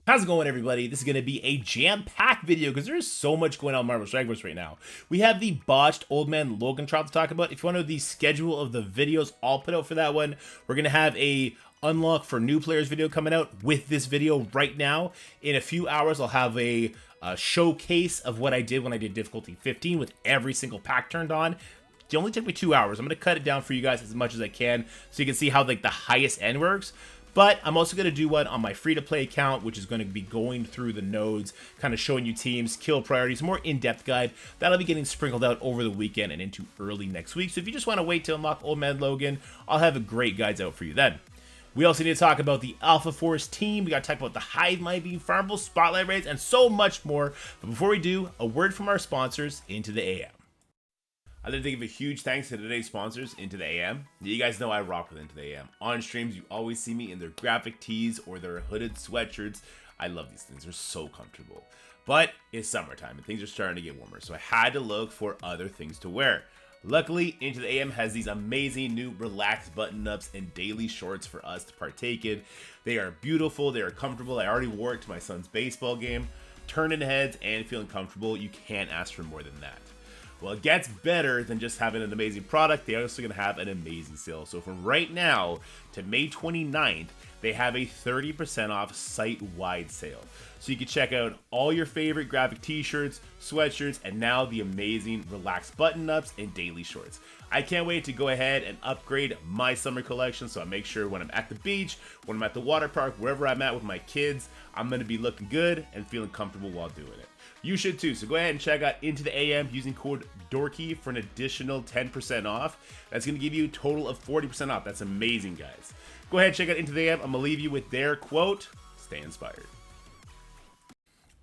How's it going, everybody? This is going to be a jam-packed video because there's so much going on in Marvel Strike Force right now. We have the botched Old Man Logan trial to talk about. If you want to know the schedule of the videos I'll put out for that one, we're going to have a unlock for new players video coming out with this video right now. In a few hours, I'll have a showcase of what I did when I did difficulty 15 with every single pack turned on. It only took me 2 hours. I'm going to cut it down for you guys as much as I can so you can see how like the highest end works. But I'm also going to do one on my free-to-play account, which is going to be going through the nodes, kind of showing you teams, kill priorities, more in-depth guide. That'll be getting sprinkled out over the weekend and into early next week. So if you just want to wait to unlock Old Man Logan, I'll have a great guides out for you then. We also need to talk about the Alpha Force team. We got to talk about the Hive Mind being farmable, spotlight raids, and so much more. But before we do, a word from our sponsors, Into the AM. I'd like to give a huge thanks to today's sponsors, Into the AM. You guys know I rock with Into the AM. On streams, you always see me in their graphic tees or their hooded sweatshirts. I love these things. They're so comfortable. But it's summertime and things are starting to get warmer, so I had to look for other things to wear. Luckily, Into the AM has these amazing new relaxed button-ups and daily shorts for us to partake in. They are beautiful. They are comfortable. I already wore it to my son's baseball game. Turning heads and feeling comfortable. You can't ask for more than that. Well, it gets better than just having an amazing product. They're also going to have an amazing sale. So from right now to May 29th, they have a 30% off site-wide sale. So you can check out all your favorite graphic t-shirts, sweatshirts, and now the amazing relaxed button-ups and daily shorts. I can't wait to go ahead and upgrade my summer collection, so I make sure when I'm at the beach, when I'm at the water park, wherever I'm at with my kids, I'm going to be looking good and feeling comfortable while doing it. You should too, so go ahead and check out Into the AM using code DORKY for an additional 10% off. That's going to give you a total of 40% off. That's amazing, guys. Go ahead and check out Into the AM. I'm going to leave you with their quote, "Stay inspired."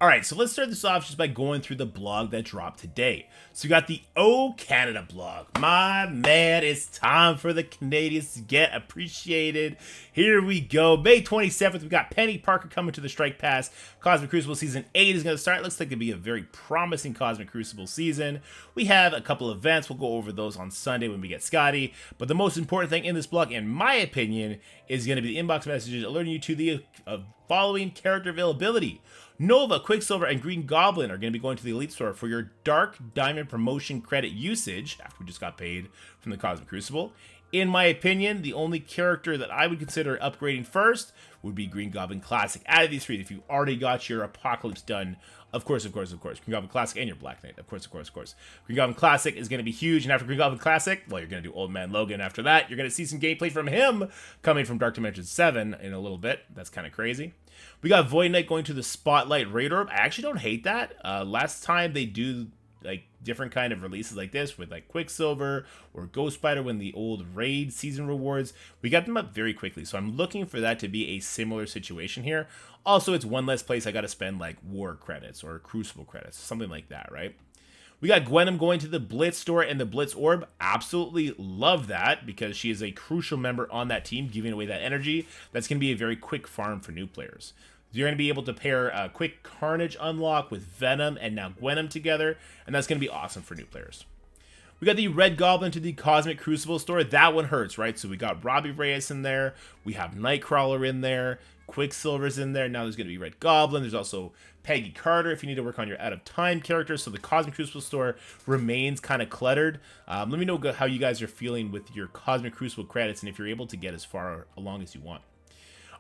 Alright, so let's start this off just by going through the blog that dropped today. So we got the O Canada blog. My man, it's time for the Canadians to get appreciated. Here we go. May 27th, we got Penny Parker coming to the Strike Pass. Cosmic Crucible Season 8 is going to start. Looks like it'll be a very promising Cosmic Crucible season. We have a couple events. We'll go over those on Sunday when we get Scotty. But the most important thing in this blog, in my opinion, is going to be the inbox messages alerting you to the following character availability. Nova, Quicksilver, and Green Goblin are going to be going to the Elite Store for your Dark Diamond promotion credit usage after we just got paid from the Cosmic Crucible. In my opinion, the only character that I would consider upgrading first would be Green Goblin Classic. Out of these three, if you already got your Apocalypse done, of course. Green Goblin Classic and your Black Knight, of course. Green Goblin Classic is going to be huge, and after Green Goblin Classic, well, you're going to do Old Man Logan. After that, you're going to see some gameplay from him coming from Dark Dimension 7 in a little bit. That's kind of crazy. We got Void Knight going to the Spotlight Raid Orb. I actually don't hate that. Last time they do like different kind of releases like this with like Quicksilver or Ghost Spider when the old raid season rewards, we got them up very quickly. So I'm looking for that to be a similar situation here. Also, it's one less place I got to spend like war credits or Crucible credits, something like that, right? We got Gwenom going to the Blitz store and the Blitz Orb. Absolutely love that because she is a crucial member on that team, giving away that energy. That's going to be a very quick farm for new players. You're going to be able to pair a quick Carnage unlock with Venom and now Gwenom together, and that's going to be awesome for new players. We got the Red Goblin to the Cosmic Crucible store. That one hurts, right? So we got Robbie Reyes in there. We have Nightcrawler in there. Quicksilver's in there. Now there's going to be Red Goblin. There's also Peggy Carter if you need to work on your out-of-time characters. So the Cosmic Crucible store remains kind of cluttered. Let me know how you guys are feeling with your Cosmic Crucible credits and if you're able to get as far along as you want.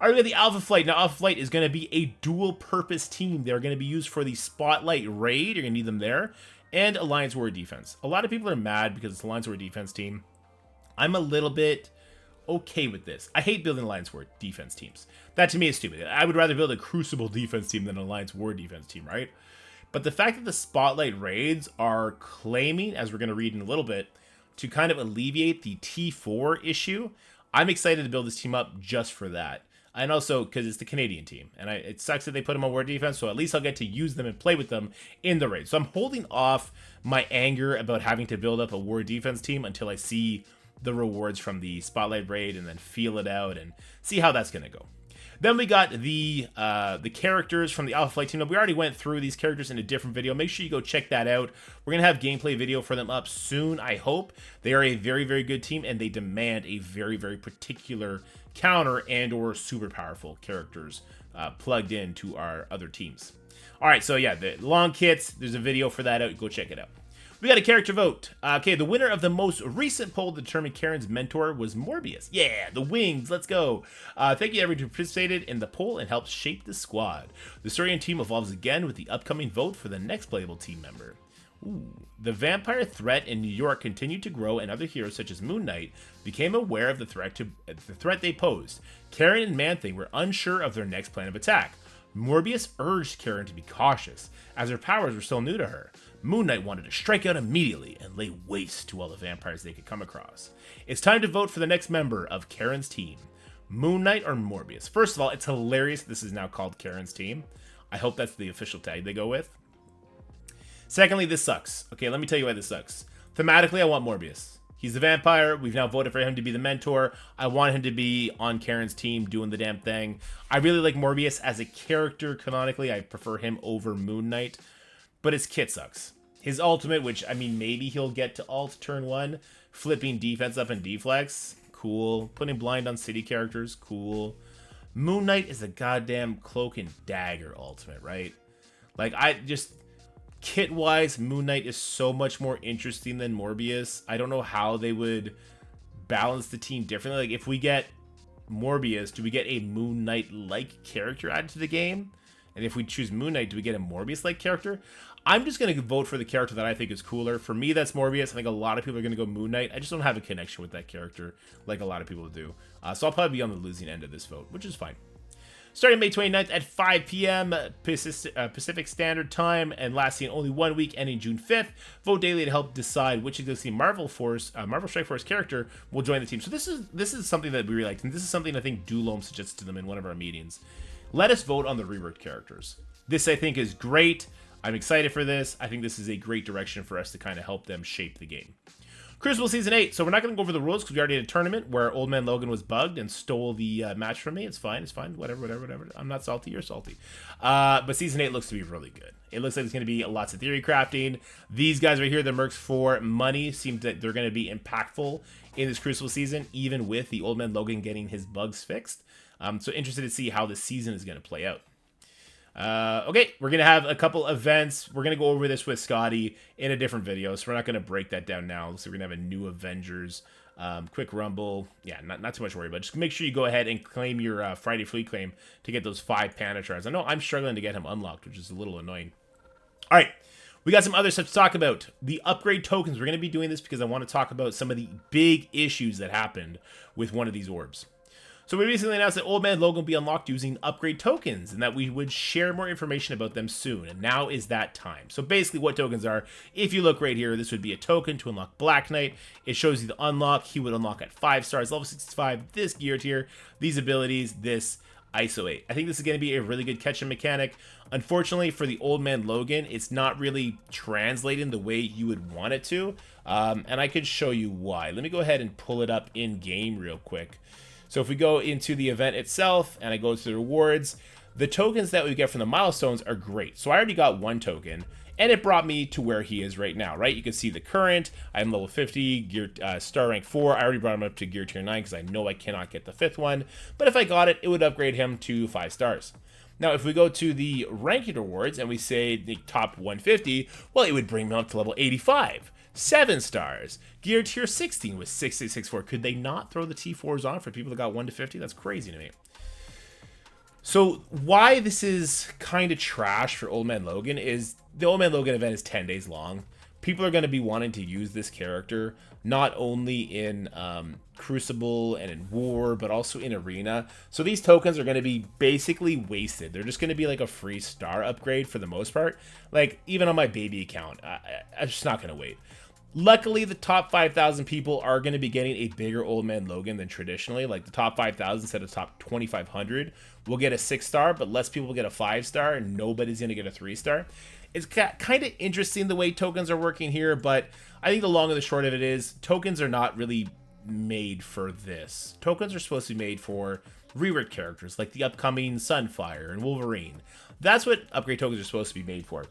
All right, we got the Alpha Flight. Now, Alpha Flight is going to be a dual-purpose team. They're going to be used for the Spotlight Raid. You're going to need them there. And Alliance War Defense. A lot of people are mad because it's Alliance War Defense team. I'm a little bit okay with this. I hate building Alliance War Defense teams. That, to me, is stupid. I would rather build a Crucible Defense team than an Alliance War Defense team, right? But the fact that the Spotlight Raids are claiming, as we're going to read in a little bit, to kind of alleviate the T4 issue, I'm excited to build this team up just for that. And also because it's the Canadian team. And it sucks that they put them on war defense, so at least I'll get to use them and play with them in the raid. So I'm holding off my anger about having to build up a war defense team until I see the rewards from the Spotlight Raid and then feel it out and see how that's going to go. Then we got the characters from the Alpha Flight team. Now, we already went through these characters in a different video. Make sure you go check that out. We're going to have gameplay video for them up soon, I hope. They are a very, very good team, and they demand a very, very particular counter and or super powerful characters plugged into our other teams. All right, so yeah, the long kits, there's a video for that out. Go check it out. We got a character vote. Okay, the winner of the most recent poll to determine Karen's mentor was Morbius. Yeah, the wings, let's go. Thank you everyone who participated in the poll and helped shape the squad. The story and team evolves again with the upcoming vote for the next playable team member. Ooh. The vampire threat in New York continued to grow, and other heroes such as Moon Knight became aware of the threat they posed. Karen and Man-Thing were unsure of their next plan of attack. Morbius urged Karen to be cautious, as her powers were still new to her. Moon Knight wanted to strike out immediately and lay waste to all the vampires they could come across. It's time to vote for the next member of Karen's team. Moon Knight or Morbius? First of all, it's hilarious this is now called Karen's team. I hope that's the official tag they go with. Secondly, this sucks. Okay, let me tell you why this sucks. Thematically, I want Morbius. He's the vampire. We've now voted for him to be the mentor. I want him to be on Karen's team doing the damn thing. I really like Morbius as a character canonically. I prefer him over Moon Knight. But his kit sucks. His ultimate, which, I mean, maybe he'll get to ult turn 1. Flipping defense up and deflex. Cool. Putting blind on city characters. Cool. Moon Knight is a goddamn cloak and dagger ultimate, right? Like, kit-wise, Moon Knight is so much more interesting than Morbius. I don't know how they would balance the team differently. Like, if we get Morbius, do we get a Moon Knight-like character added to the game? And if we choose Moon Knight, do we get a Morbius-like character? I'm just going to vote for the character that I think is cooler. For me, that's Morbius. I think a lot of people are going to go Moon Knight. I just don't have a connection with that character like a lot of people do. So I'll probably be on the losing end of this vote, which is fine. Starting May 29th at 5 p.m. Pacific Standard Time and lasting only 1 week, ending June 5th. Vote daily to help decide which existing Marvel Strike Force character will join the team. So this is something that we really liked, and this is something I think Dulome suggested to them in one of our meetings. Let us vote on the reworked characters. This, I think, is great. I'm excited for this. I think this is a great direction for us to kind of help them shape the game. Crucible Season 8. So we're not going to go over the rules because we already had a tournament where Old Man Logan was bugged and stole the match from me. It's fine. It's fine. Whatever. I'm not salty. You're salty. But Season 8 looks to be really good. It looks like there's going to be lots of theory crafting. These guys right here, the mercs for money, seem that they're going to be impactful in this Crucible season, even with the Old Man Logan getting his bugs fixed. So interested to see how this season is going to play out. Okay, we're going to have a couple events. We're going to go over this with Scotty in a different video, so we're not going to break that down now. So we're going to have a new Avengers, quick rumble. Yeah, not too much to worry about. Just make sure you go ahead and claim your Friday Fleet claim to get those 5 Panda Shards. I know I'm struggling to get him unlocked, which is a little annoying. All right, we got some other stuff to talk about. The upgrade tokens. We're going to be doing this because I want to talk about some of the big issues that happened with one of these orbs. So we recently announced that Old Man Logan will be unlocked using upgrade tokens and that we would share more information about them soon. And now is that time. So basically what tokens are, if you look right here, this would be a token to unlock Black Knight. It shows you the unlock. He would unlock at 5 stars, level 65, this gear tier, these abilities, this ISO 8. I think this is going to be a really good catch-and mechanic. Unfortunately for the Old Man Logan, it's not really translating the way you would want it to. And I could show you why. Let me go ahead and pull it up in game real quick. So if we go into the event itself and I go to the rewards, the tokens that we get from the milestones are great. So I already got 1 token and it brought me to where he is right now, right? You can see the current, I'm level 50, gear star rank 4. I already brought him up to gear tier 9 because I know I cannot get the 5th one. But if I got it, it would upgrade him to 5 stars. Now, if we go to the ranking rewards and we say the top 150, well, it would bring me up to level 85. 7 stars. Gear tier 16 with 6664. Could they not throw the T4s on for people that got 1 to 50? That's crazy to me. So why this is kind of trash for Old Man Logan is the Old Man Logan event is 10 days long. People are going to be wanting to use this character not only in Crucible and in War, but also in Arena. So these tokens are going to be basically wasted. They're just going to be like a free star upgrade for the most part. Like even on my baby account, I'm just not going to wait. Luckily, the top 5,000 people are going to be getting a bigger Old Man Logan than traditionally. Like the top 5,000 instead of top 2,500 will get a 6 star, but less people will get a 5 star and nobody's going to get a 3 star. It's kind of interesting the way tokens are working here, but I think the long and the short of it is tokens are not really made for this. Tokens are supposed to be made for reworked characters like the upcoming Sunfire and Wolverine. That's what upgrade tokens are supposed to be made for.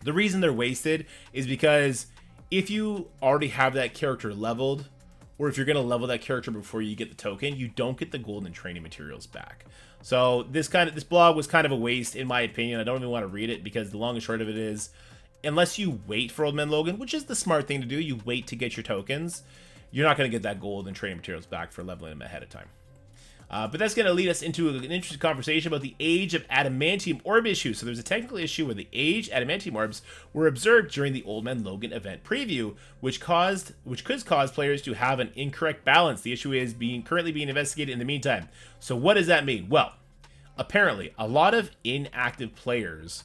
The reason they're wasted is because if you already have that character leveled, or if you're going to level that character before you get the token, you don't get the gold and training materials back. So this blog was kind of a waste, in my opinion. I don't even want to read it because the long and short of it is, unless you wait for Old Man Logan, which is the smart thing to do, you wait to get your tokens, you're not going to get that gold and training materials back for leveling them ahead of time. But that's going to lead us into an interesting conversation about the age of adamantium orb issue. So there's a technical issue where the age adamantium orbs were observed during the Old Man Logan event preview, which could cause players to have an incorrect balance. The issue is currently being investigated in the meantime. So what does that mean? Well, apparently a lot of inactive players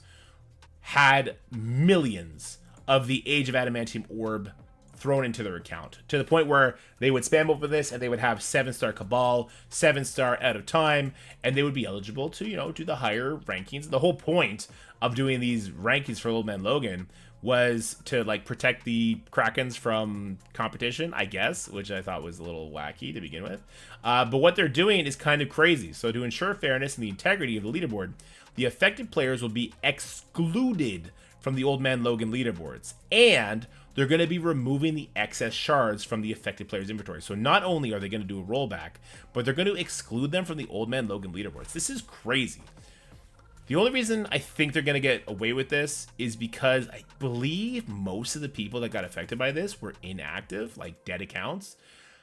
had millions of the age of adamantium orb thrown into their account, to the point where they would spam over this and they would have 7-star Cabal, 7-star Out of Time, and they would be eligible to, do the higher rankings. The whole point of doing these rankings for Old Man Logan was to protect the Krakens from competition, I guess, which I thought was a little wacky to begin with. But what they're doing is kind of crazy. So to ensure fairness and the integrity of the leaderboard, the affected players will be excluded from the Old Man Logan leaderboards, and they're going to be removing the excess shards from the affected player's inventory. So not only are they going to do a rollback, but they're going to exclude them from the Old Man Logan leaderboards. This is crazy. The only reason I think they're going to get away with this is because I believe most of the people that got affected by this were inactive, like dead accounts.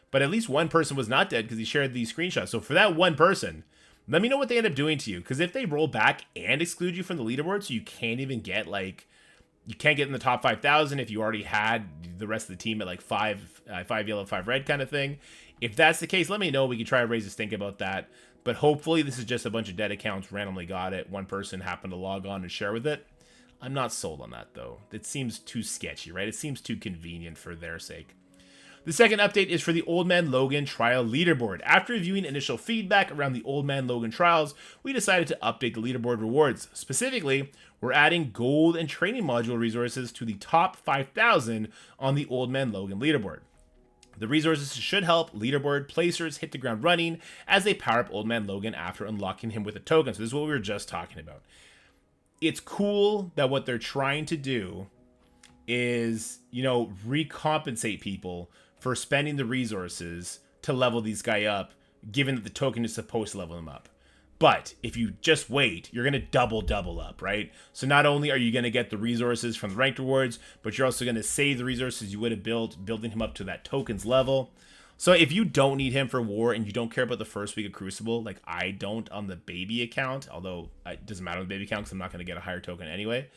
But at least one person was not dead because he shared these screenshots. So for that one person, let me know what they end up doing to you. Because if they roll back and exclude you from the leaderboard, so you can't even get you can't get in the top 5,000 if you already had the rest of the team at 5 yellow, 5 red kind of thing. If that's the case, let me know. We can try to raise a stink about that. But hopefully this is just a bunch of dead accounts randomly got it. One person happened to log on and share with it. I'm not sold on that, though. It seems too sketchy, right? It seems too convenient for their sake. The second update is for the Old Man Logan trial leaderboard. After reviewing initial feedback around the Old Man Logan trials, we decided to update the leaderboard rewards. Specifically, we're adding gold and training module resources to the top 5,000 on the Old Man Logan leaderboard. The resources should help leaderboard placers hit the ground running as they power up Old Man Logan after unlocking him with a token. So this is what we were just talking about. It's cool that what they're trying to do is, recompensate people for spending the resources to level these guys up, given that the token is supposed to level them up. But if you just wait, you're going to double up, right? So not only are you going to get the resources from the ranked rewards, but you're also going to save the resources you would have building him up to that tokens level. So if you don't need him for war and you don't care about the first week of Crucible, like I don't on the baby account, although it doesn't matter on the baby account because I'm not going to get a higher token anyway,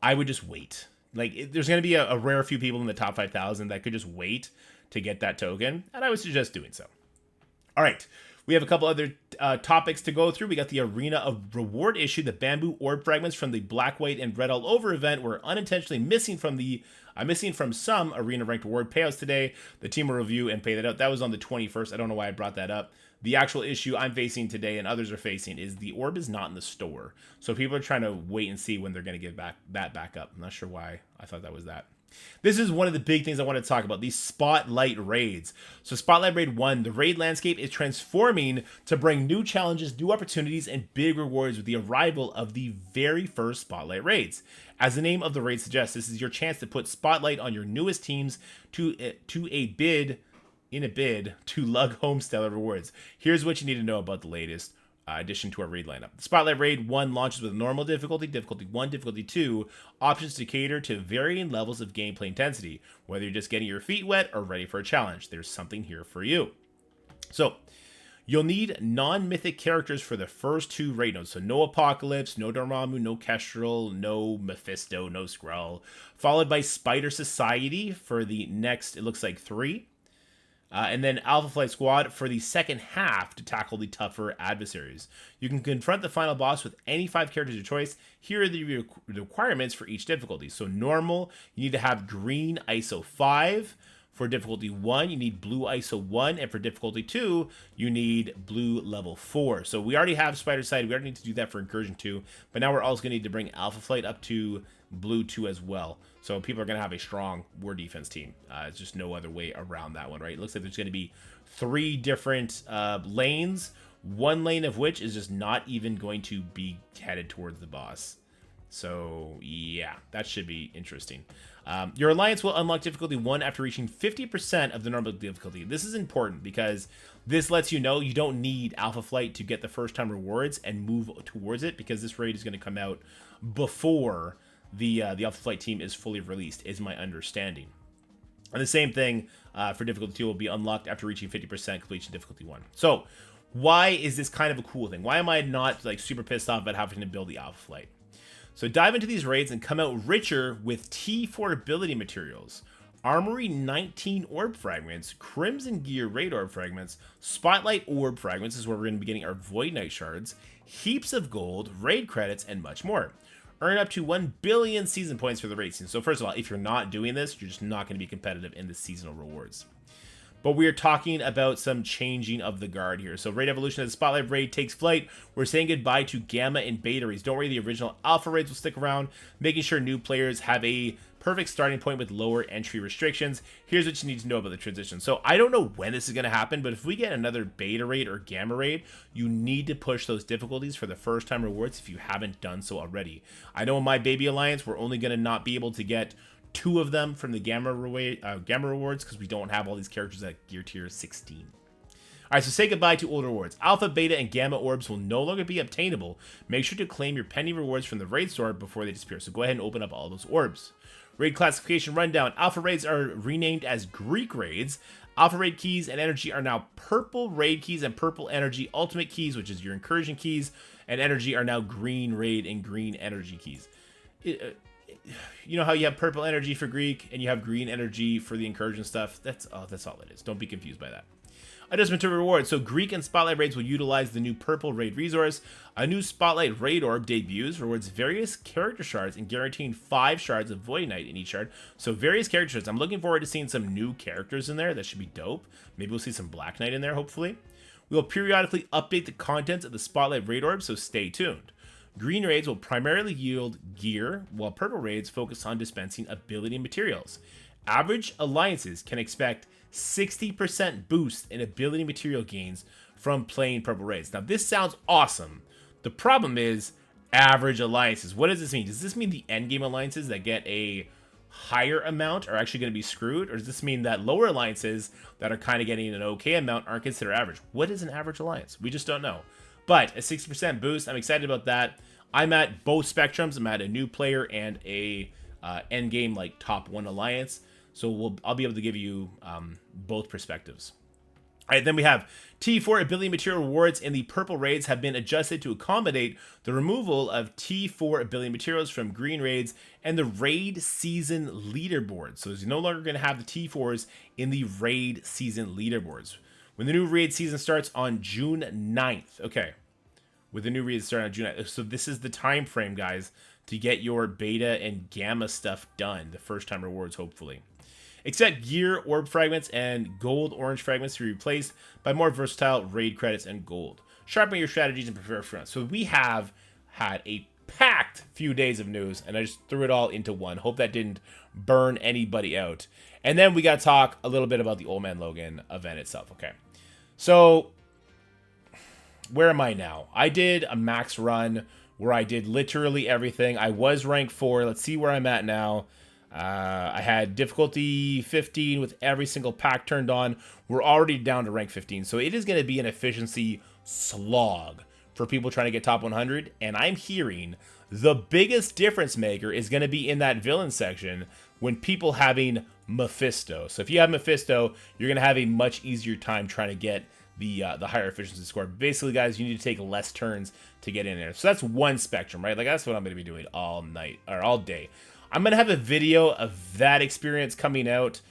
I would just wait. There's going to be a rare few people in the top 5,000 that could just wait to get that token, and I would suggest doing so. All right. We have a couple other topics to go through. We got the Arena of Reward issue. The bamboo orb fragments from the black, white, and red all over event were unintentionally missing from some arena ranked reward payouts today. The team will review and pay that out. That was on the 21st. I don't know why I brought that up. The actual issue I'm facing today and others are facing is the orb is not in the store. So people are trying to wait and see when they're going to get that back up. I'm not sure why I thought that was that. This is one of the big things I want to talk about, these Spotlight Raids. So Spotlight Raid 1, the raid landscape is transforming to bring new challenges, new opportunities, and big rewards with the arrival of the very first Spotlight Raids. As the name of the raid suggests, this is your chance to put spotlight on your newest teams in a bid to lug home stellar rewards. Here's what you need to know about the latest addition to our raid lineup. The Spotlight Raid 1 launches with normal difficulty, difficulty 1, difficulty 2, options to cater to varying levels of gameplay intensity. Whether you're just getting your feet wet or ready for a challenge, there's something here for you. So, you'll need non-mythic characters for the first 2 raid nodes. So no Apocalypse, no Dormammu, no Kestrel, no Mephisto, no Skrull. Followed by Spider Society for the next, it looks like 3. And then Alpha Flight Squad for the second half to tackle the tougher adversaries. You can confront the final boss with any 5 characters of your choice. Here are the requirements for each difficulty. So normal, you need to have green ISO 5. For difficulty 1, you need blue ISO 1. And for difficulty 2, you need blue level 4. So we already have Spider Side. We already need to do that for Incursion 2. But now we're also going to need to bring Alpha Flight up to blue 2 as well. So people are going to have a strong war defense team. It's just no other way around that one, right? It looks like there's going to be 3 different lanes, one lane of which is just not even going to be headed towards the boss. So yeah, that should be interesting. Your alliance will unlock difficulty 1 after reaching 50% of the normal difficulty. This is important because this lets you know you don't need Alpha Flight to get the first time rewards and move towards it, because this raid is going to come out before the Alpha Flight team is fully released, is my understanding. And the same thing for difficulty 2 will be unlocked after reaching 50% completion difficulty 1. So why is this kind of a cool thing? Why am I not like super pissed off about having to build the Alpha Flight? So dive into these raids and come out richer with T4 ability materials, Armory 19 orb fragments, Crimson Gear raid orb fragments, Spotlight orb fragments is where we're going to be getting our Void Knight shards, heaps of gold, raid credits, and much more. Earn up to 1 billion season points for the raid season. So first of all, if you're not doing this, you're just not going to be competitive in the seasonal rewards. But we are talking about some changing of the guard here. So Raid Evolution as the Spotlight Raid takes flight. We're saying goodbye to Gamma and Beta raids. Don't worry, the original Alpha raids will stick around, making sure new players have a perfect starting point with lower entry restrictions. Here's what you need to know about the transition. So I don't know when this is going to happen, but if we get another Beta raid or Gamma raid, you need to push those difficulties for the first time rewards if you haven't done so already. I know in my Baby Alliance, we're only going to not be able to get 2 of them from the Gamma rewards because we don't have all these characters at gear tier 16. Alright, so say goodbye to old rewards. Alpha, Beta, and Gamma orbs will no longer be obtainable. Make sure to claim your pending rewards from the raid store before they disappear. So go ahead and open up all those orbs. Raid classification rundown. Alpha raids are renamed as Greek raids. Alpha raid keys and energy are now purple raid keys and purple energy ultimate keys, which is your incursion keys, and energy are now green raid and green energy keys. You know how you have purple energy for Greek and you have green energy for the incursion stuff? That's all it is. Don't be confused by that. Adjustment to rewards. So Greek and Spotlight raids will utilize the new purple raid resource. A new Spotlight raid orb debuts, rewards various character shards and guaranteeing 5 shards of Void Knight in each shard. So various character shards. I'm looking forward to seeing some new characters in there. That should be dope. Maybe we'll see some Black Knight in there, hopefully. We will periodically update the contents of the Spotlight raid orb, so stay tuned. Green raids will primarily yield gear, while purple raids focus on dispensing ability materials. Average alliances can expect 60% boost in ability material gains from playing purple raids. Now, this sounds awesome. The problem is average alliances. What does this mean? Does this mean the endgame alliances that get a higher amount are actually going to be screwed? Or does this mean that lower alliances that are kind of getting an okay amount aren't considered average? What is an average alliance? We just don't know. But a 60% boost, I'm excited about that. I'm at both spectrums. I'm at a new player and a endgame like top 1 alliance. So I'll be able to give you both perspectives. All right, then we have T4 ability material rewards in the purple raids have been adjusted to accommodate the removal of T4 ability materials from green raids and the raid season leaderboard. So you're no longer going to have the T4s in the raid season leaderboards. When the new raid season starts on June 9th. Okay. With the new raid starting on June 9th. So this is the time frame, guys, to get your beta and gamma stuff done. The first time rewards, hopefully. Expect gear, orb fragments, and gold orange fragments to be replaced by more versatile raid credits and gold. Sharpen your strategies and prepare for us. So we have had a packed few days of news, and I just threw it all into one. Hope that didn't burn anybody out. And then we got to talk a little bit about the Old Man Logan event itself. Okay. So where am I now? I did a max run where I did literally everything. I was rank 4. Let's see where I'm at now. I had difficulty 15 with every single pack turned on. We're already down to rank 15. So it is going to be an efficiency slog for people trying to get top 100. And I'm hearing the biggest difference maker is going to be in that villain section when people having Mephisto. So if you have Mephisto, you're going to have a much easier time trying to get the higher efficiency score. Basically, guys, you need to take less turns to get in there. So that's one spectrum, right? Like that's what I'm going to be doing all night or all day. I'm going to have a video of that experience coming out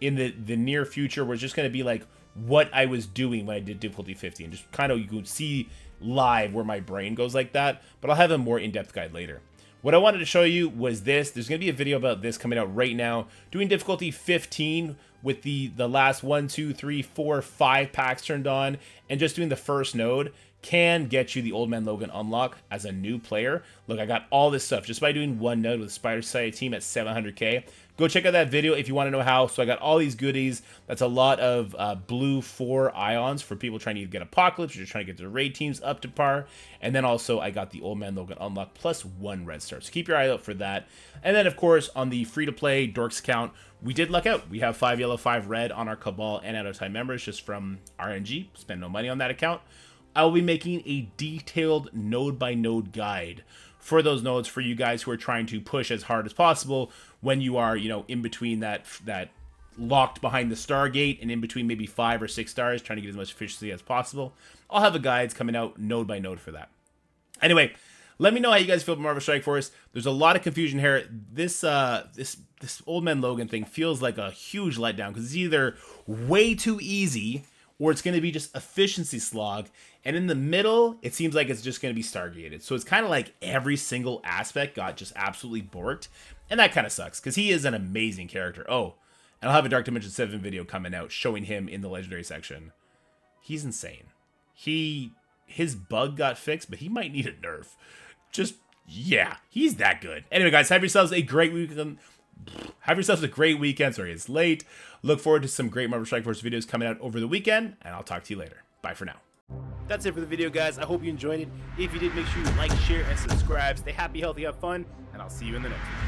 in the near future where it's just going to be like what I was doing when I did difficulty 50. And just kind of you can see live where my brain goes like that. But I'll have a more in-depth guide later. What I wanted to show you was this. There's going to be a video about this coming out right now. Doing difficulty 15 with the last 1, 2, 3, 4, 5 packs turned on. And just doing the first node. can get you the Old Man Logan unlock as a new player. Look, I got all this stuff just by doing one node with the Spider Society team at 700k. Go check out that video if you want to know how. So I got all these goodies. That's a lot of blue 4 ions for people trying to get Apocalypse, or trying to get their raid teams up to par. And then also I got the Old Man Logan unlock plus 1 red star. So keep your eye out for that. And then of course on the free-to-play Dorks account, we did luck out. We have 5 yellow, 5 red on our Cabal and out-of-time members just from RNG. Spend no money on that account. I will be making a detailed node-by-node guide for those nodes for you guys who are trying to push as hard as possible when you are, you know, in between that locked behind the Stargate and in between maybe 5 or 6 stars, trying to get as much efficiency as possible. I'll have the guides coming out node by node for that. Anyway, let me know how you guys feel about Marvel Strike Force. There's a lot of confusion here. This Old Man Logan thing feels like a huge letdown because it's either way too easy or it's going to be just efficiency slog. And in the middle, it seems like it's just going to be Stargated. So it's kind of like every single aspect got just absolutely borked. And that kind of sucks because he is an amazing character. Oh, and I'll have a Dark Dimension 7 video coming out showing him in the Legendary section. He's insane. His bug got fixed, but he might need a nerf. Just, yeah, he's that good. Anyway, guys, have yourselves a great weekend. Sorry, it's late. Look forward to some great Marvel Strike Force videos coming out over the weekend, and I'll talk to you later. Bye for now. That's it for the video, guys. I hope you enjoyed it. If you did, make sure you like, share, and subscribe. Stay happy, healthy, have fun, and I'll see you in the next one.